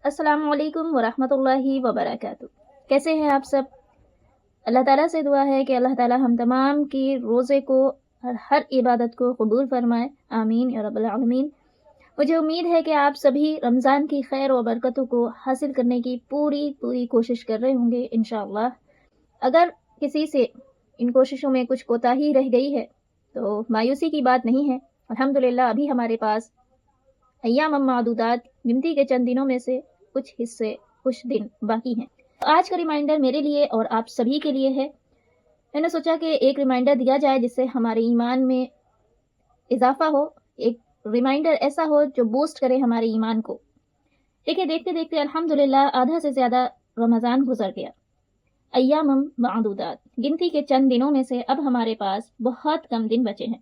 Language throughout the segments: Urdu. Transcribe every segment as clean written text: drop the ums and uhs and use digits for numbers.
السلام علیکم ورحمۃ اللہ وبرکاتہ۔ کیسے ہیں آپ سب؟ اللہ تعالیٰ سے دعا ہے کہ اللہ تعالیٰ ہم تمام کی روزے کو اور ہر عبادت کو قبول فرمائے، آمین یا رب العالمین۔ مجھے امید ہے کہ آپ سبھی رمضان کی خیر و برکتوں کو حاصل کرنے کی پوری کوشش کر رہے ہوں گے انشاءاللہ۔ اگر کسی سے ان کوششوں میں کچھ کوتاہی رہ گئی ہے تو مایوسی کی بات نہیں ہے۔ الحمدللہ ابھی ہمارے پاس ایام معدودات، گنتی کے چند دنوں میں سے کچھ دن باقی ہیں۔ آج کا ریمائنڈر میرے لیے اور آپ سبھی کے لیے ہے۔ میں نے سوچا کہ ایک ریمائنڈر دیا جائے جس سے ہمارے ایمان میں اضافہ ہو، ایک ریمائنڈر ایسا ہو جو بوسٹ کرے ہمارے ایمان کو۔ دیکھیں، دیکھتے دیکھتے الحمدللہ آدھا سے زیادہ رمضان گزر گیا۔ ایام معدودات، گنتی کے چند دنوں میں سے اب ہمارے پاس بہت کم دن بچے ہیں،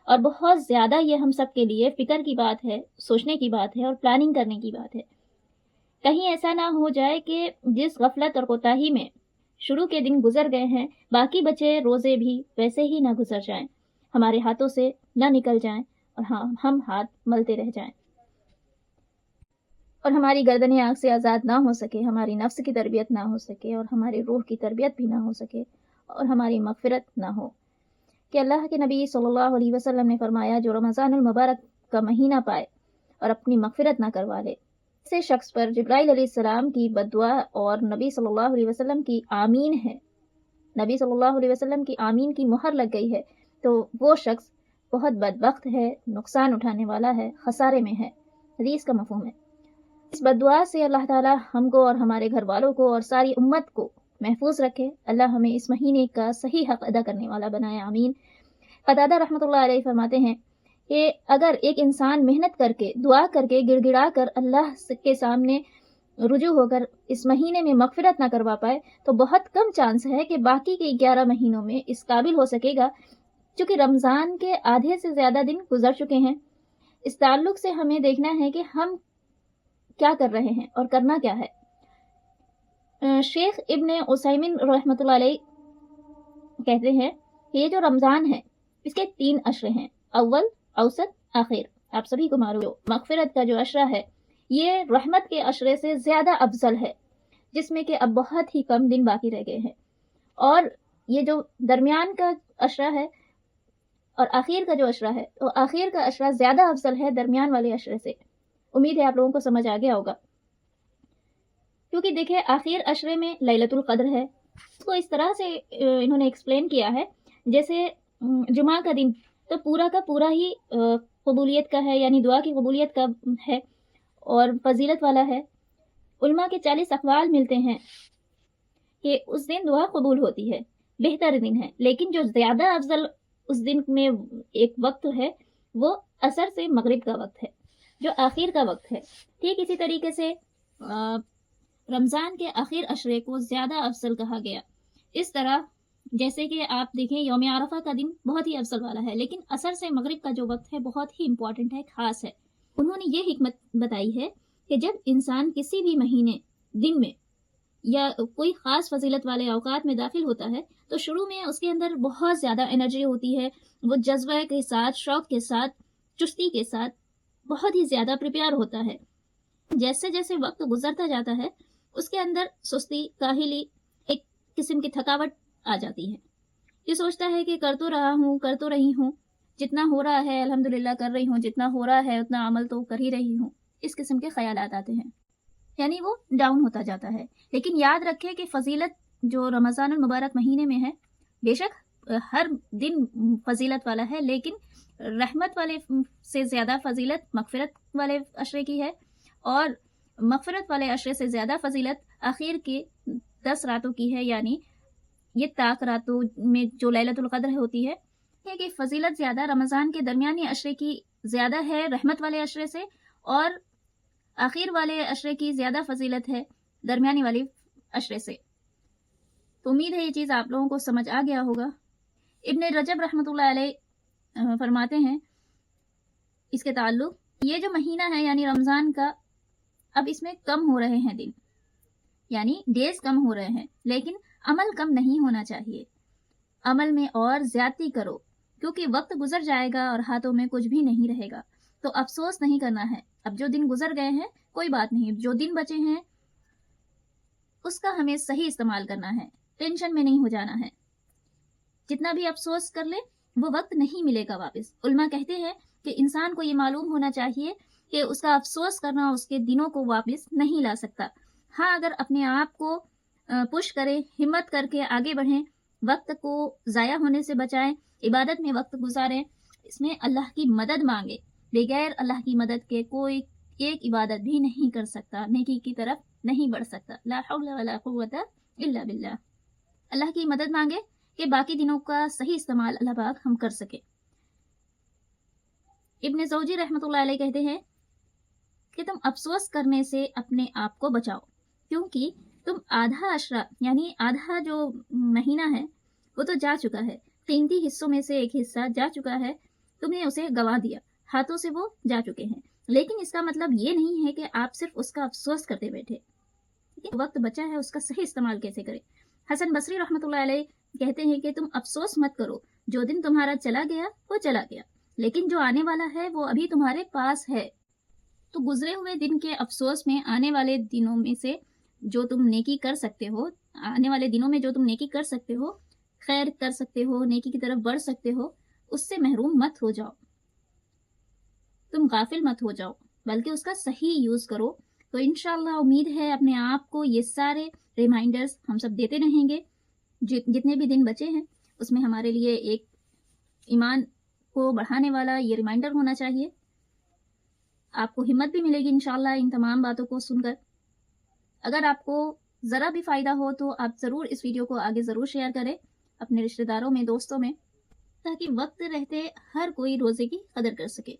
اور بہت زیادہ یہ ہم سب کے لیے فکر کی بات ہے، سوچنے کی بات ہے اور پلاننگ کرنے کی بات ہے۔ کہیں ایسا نہ ہو جائے کہ جس غفلت اور کوتاہی میں شروع کے دن گزر گئے ہیں، باقی بچے روزے بھی ویسے ہی نہ گزر جائیں، ہمارے ہاتھوں سے نہ نکل جائیں اور ہم ہاتھ ملتے رہ جائیں، اور ہماری گردنیں آنکھ سے آزاد نہ ہو سکے، ہماری نفس کی تربیت نہ ہو سکے اور ہماری روح کی تربیت بھی نہ ہو سکے اور ہماری مغفرت نہ ہو۔ کہ اللہ کے نبی صلی اللہ علیہ وسلم نے فرمایا، جو رمضان المبارک کا مہینہ پائے اور اپنی مغفرت نہ کروا لے، ایسے شخص پر جبرائیل علیہ السلام کی بددعا اور نبی صلی اللہ علیہ وسلم کی آمین ہے، نبی صلی اللہ علیہ وسلم کی آمین کی مہر لگ گئی ہے، تو وہ شخص بہت بدبخت ہے، نقصان اٹھانے والا ہے، خسارے میں ہے۔ حدیث کا مفہوم ہے۔ اس بددعا سے اللہ تعالی ہم کو اور ہمارے گھر والوں کو اور ساری امت کو محفوظ رکھے۔ اللہ ہمیں اس مہینے کا صحیح حق ادا کرنے والا بنائے، آمین۔ قتادہ رحمۃ اللہ علیہ فرماتے ہیں کہ اگر ایک انسان محنت کر کے، دعا کر کے، گڑ گڑا کر اللہ کے سامنے رجوع ہو کر اس مہینے میں مغفرت نہ کروا پائے تو بہت کم چانس ہے کہ باقی کے 11 مہینوں میں اس قابل ہو سکے گا، چونکہ رمضان کے آدھے سے زیادہ دن گزر چکے ہیں۔ اس تعلق سے ہمیں دیکھنا ہے کہ ہم کیا کر رہے ہیں اور کرنا کیا ہے۔ شیخ ابن عثیمین رحمۃ اللہ علیہ کہتے ہیں کہ یہ جو رمضان ہے اس کے 3 عشرے ہیں، اول، اوسط، آخر۔ آپ سبھی کو معلوم، مغفرت کا جو عشرہ ہے یہ رحمت کے عشرے سے زیادہ افضل ہے، جس میں کہ اب بہت ہی کم دن باقی رہ گئے ہیں، اور یہ جو درمیان کا عشرہ ہے اور آخر کا جو عشرہ ہے، تو آخر کا عشرہ زیادہ افضل ہے درمیان والے عشرے سے۔ امید ہے آپ لوگوں کو سمجھ آ گیا ہوگا، کیونکہ دیکھیں آخر عشرے میں لیلۃ القدر ہے۔ اس کو اس طرح سے انہوں نے ایکسپلین کیا ہے جیسے جمعہ کا دن تو پورا کا پورا ہی قبولیت کا ہے، یعنی دعا کی قبولیت کا ہے اور فضیلت والا ہے۔ علماء کے 40 اقوال ملتے ہیں کہ اس دن دعا قبول ہوتی ہے، بہتر دن ہے، لیکن جو زیادہ افضل اس دن میں ایک وقت ہے وہ عصر سے مغرب کا وقت ہے، جو آخر کا وقت ہے۔ ٹھیک اسی طریقے سے رمضان کے آخر عشرے کو زیادہ افضل کہا گیا۔ اس طرح جیسے کہ آپ دیکھیں یوم عرفہ کا دن بہت ہی افضل والا ہے، لیکن عصر سے مغرب کا جو وقت ہے بہت ہی امپورٹنٹ ہے، خاص ہے۔ انہوں نے یہ حکمت بتائی ہے کہ جب انسان کسی بھی مہینے، دن میں یا کوئی خاص فضیلت والے اوقات میں داخل ہوتا ہے تو شروع میں اس کے اندر بہت زیادہ انرجی ہوتی ہے، وہ جذبہ کے ساتھ، شوق کے ساتھ، چستی کے ساتھ بہت ہی زیادہ پریپیئر ہوتا ہے۔ جیسے جیسے وقت گزرتا جاتا ہے اس کے اندر سستی، کاہلی، ایک قسم کی تھکاوٹ آ جاتی ہے۔ یہ سوچتا ہے کہ کر تو رہی ہوں، جتنا ہو رہا ہے الحمدللہ کر رہی ہوں، جتنا ہو رہا ہے اتنا عمل تو کر ہی رہی ہوں، اس قسم کے خیالات آتے ہیں، یعنی وہ ڈاؤن ہوتا جاتا ہے۔ لیکن یاد رکھے کہ فضیلت جو رمضان المبارک مہینے میں ہے، بے شک ہر دن فضیلت والا ہے، لیکن رحمت والے سے زیادہ فضیلت مغفرت والے عشرے کی ہے، اور مغفرت والے عشرے سے زیادہ فضیلت آخر کے 10 راتوں کی ہے، یعنی یہ طاق راتوں میں جو لیلۃ القدر ہوتی ہے، کہ فضیلت زیادہ رمضان کے درمیانی عشرے کی زیادہ ہے رحمت والے عشرے سے، اور آخر والے عشرے کی زیادہ فضیلت ہے درمیانی والے عشرے سے۔ تو امید ہے یہ چیز آپ لوگوں کو سمجھ آ گیا ہوگا۔ ابن رجب رحمۃ اللہ علیہ فرماتے ہیں اس کے تعلق، یہ جو مہینہ ہے یعنی رمضان کا، اب اس میں کم ہو رہے ہیں دن، یعنی ڈیز کم ہو رہے ہیں، لیکن عمل کم نہیں ہونا چاہیے۔ عمل میں اور زیادتی کرو، کیونکہ وقت گزر جائے گا اور ہاتھوں میں کچھ بھی نہیں رہے گا۔ تو افسوس نہیں کرنا ہے، اب جو دن گزر گئے ہیں کوئی بات نہیں، جو دن بچے ہیں اس کا ہمیں صحیح استعمال کرنا ہے، ٹینشن میں نہیں ہو جانا ہے۔ جتنا بھی افسوس کر لے وہ وقت نہیں ملے گا واپس۔ علماء کہتے ہیں کہ انسان کو یہ معلوم ہونا چاہیے کہ اس کا افسوس کرنا اس کے دنوں کو واپس نہیں لا سکتا۔ ہاں، اگر اپنے آپ کو پش کرے، ہمت کر کے آگے بڑھیں، وقت کو ضائع ہونے سے بچائیں، عبادت میں وقت گزاریں، اس میں اللہ کی مدد مانگے۔ بغیر اللہ کی مدد کے کوئی ایک عبادت بھی نہیں کر سکتا، نیکی کی طرف نہیں بڑھ سکتا۔ لا حول ولا قوت الا باللہ۔ اللہ کی مدد مانگے کہ باقی دنوں کا صحیح استعمال اللہ پاک ہم کر سکے۔ ابن زوجی رحمۃ اللہ علیہ کہتے ہیں کہ تم افسوس کرنے سے اپنے آپ کو بچاؤ، کیونکہ تم آدھا عشرہ یعنی آدھا جو مہینہ ہے وہ تو جا چکا ہے، قیمتی حصوں میں سے ایک حصہ جا چکا ہے، تم نے اسے گنوا دیا، ہاتھوں سے وہ جا چکے ہیں۔ لیکن اس کا مطلب یہ نہیں ہے کہ آپ صرف اس کا افسوس کرتے بیٹھے۔ وقت بچا ہے اس کا صحیح استعمال کیسے کریں؟ حسن بصری رحمۃ اللہ علیہ کہتے ہیں کہ تم افسوس مت کرو، جو دن تمہارا چلا گیا وہ چلا گیا، لیکن جو آنے والا ہے وہ ابھی تمہارے پاس ہے۔ تو گزرے ہوئے دن کے افسوس میں آنے والے دنوں میں سے جو تم نیکی کر سکتے ہو، آنے والے دنوں میں جو تم نیکی کر سکتے ہو، خیر کر سکتے ہو، نیکی کی طرف بڑھ سکتے ہو، اس سے محروم مت ہو جاؤ، تم غافل مت ہو جاؤ، بلکہ اس کا صحیح یوز کرو۔ تو انشاءاللہ امید ہے اپنے آپ کو یہ سارے ریمائنڈرز ہم سب دیتے رہیں گے، جتنے بھی دن بچے ہیں اس میں ہمارے لیے ایک ایمان کو بڑھانے والا یہ ریمائنڈر ہونا چاہیے۔ آپ کو ہمت بھی ملے گی انشاءاللہ ان تمام باتوں کو سن کر۔ اگر آپ کو ذرا بھی فائدہ ہو تو آپ ضرور اس ویڈیو کو آگے ضرور شیئر کریں اپنے رشتہ داروں میں، دوستوں میں، تاکہ وقت رہتے ہر کوئی روزے کی قدر کر سکے۔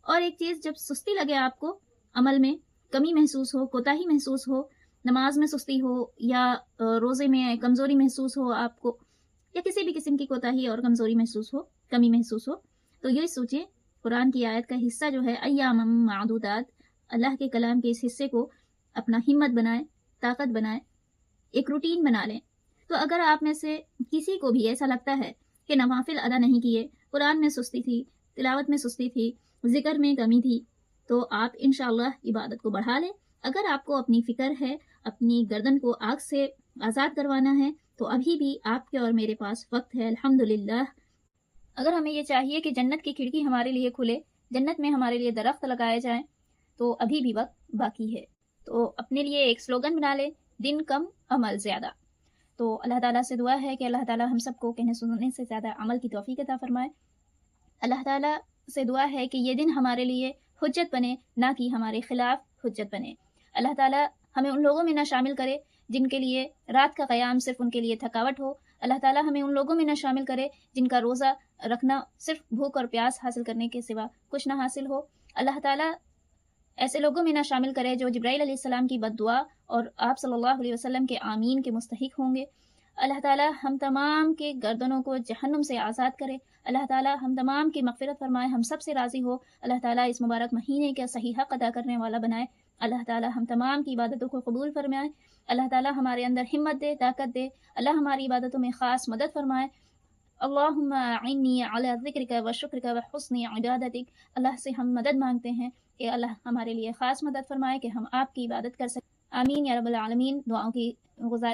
اور ایک چیز، جب سستی لگے آپ کو، عمل میں کمی محسوس ہو، کوتاہی محسوس ہو، نماز میں سستی ہو یا روزے میں کمزوری محسوس ہو آپ کو، یا کسی بھی قسم کی کوتاہی اور کمزوری محسوس ہو، کمی محسوس ہو، تو یہ سوچیں قرآن کی آیت کا حصہ جو ہے ایام معدودات، اللہ کے کلام کے اس حصے کو اپنا ہمت بنائیں، طاقت بنائیں، ایک روٹین بنا لیں۔ تو اگر آپ میں سے کسی کو بھی ایسا لگتا ہے کہ نوافل ادا نہیں کیے، قرآن میں سستی تھی، تلاوت میں سستی تھی، ذکر میں کمی تھی، تو آپ انشاءاللہ عبادت کو بڑھا لیں۔ اگر آپ کو اپنی فکر ہے، اپنی گردن کو آگ سے آزاد کروانا ہے، تو ابھی بھی آپ کے اور میرے پاس وقت ہے، الحمدللہ۔ اگر ہمیں یہ چاہیے کہ جنت کی کھڑکی ہمارے لیے کھلے، جنت میں ہمارے لیے درخت لگائے جائیں، تو ابھی بھی وقت باقی ہے۔ تو اپنے لیے ایک سلوگن بنا لیں، دن کم عمل زیادہ۔ تو اللہ تعالیٰ سے دعا ہے کہ اللہ تعالیٰ ہم سب کو کہنے سننے سے زیادہ عمل کی توفیق عطا فرمائے۔ اللہ تعالیٰ سے دعا ہے کہ یہ دن ہمارے لیے حجت بنے، نہ کہ ہمارے خلاف حجت بنے۔ اللہ تعالیٰ ہمیں ان لوگوں میں نہ شامل کرے جن کے لیے رات کا قیام صرف ان کے لیے تھکاوٹ ہو۔ اللہ تعالیٰ ہمیں ان لوگوں میں نہ شامل کرے جن کا روزہ رکھنا صرف بھوک اور پیاس حاصل کرنے کے سوا کچھ نہ حاصل ہو۔ اللہ تعالیٰ ایسے لوگوں میں نہ شامل کرے جو جبرائیل علیہ السلام کی بد دعا اور آپ صلی اللہ علیہ وسلم کے آمین کے مستحق ہوں گے۔ اللہ تعالیٰ ہم تمام کے گردنوں کو جہنم سے آزاد کرے۔ اللہ تعالیٰ ہم تمام کی مغفرت فرمائے، ہم سب سے راضی ہو۔ اللہ تعالیٰ اس مبارک مہینے کا صحیح حق ادا کرنے والا بنائے۔ اللہ تعالیٰ ہم تمام کی عبادتوں کو قبول فرمائے۔ اللہ تعالیٰ ہمارے اندر ہمت دے، طاقت دے۔ اللہ ہماری عبادتوں میں خاص مدد فرمائے۔ اللہم اعنی علی ذکرک و شکرک و حسن عبادتک۔ اللہ سے ہم مدد مانگتے ہیں کہ اللہ ہمارے لیے خاص مدد فرمائے کہ ہم آپ کی عبادت کر سکیں۔ آمین یا رب العالمین۔ دعاؤں کی گزارش